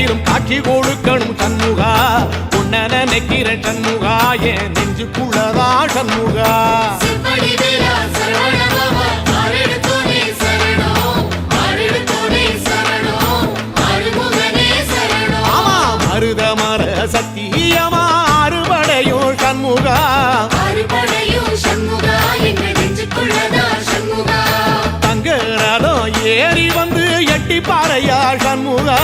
எந்நேரம் காட்சி கொடுக்கணும் சண்முகா உன்ன நினைக்கிற சண்முகா என் நெஞ்சுக்குள்ளதா சண்முகா ஆமா மருதமர சத்தியமா அறுபடையும் சண்முகா தங்க ரதம் ஏறி வந்து எட்டி பாறையா சண்முகா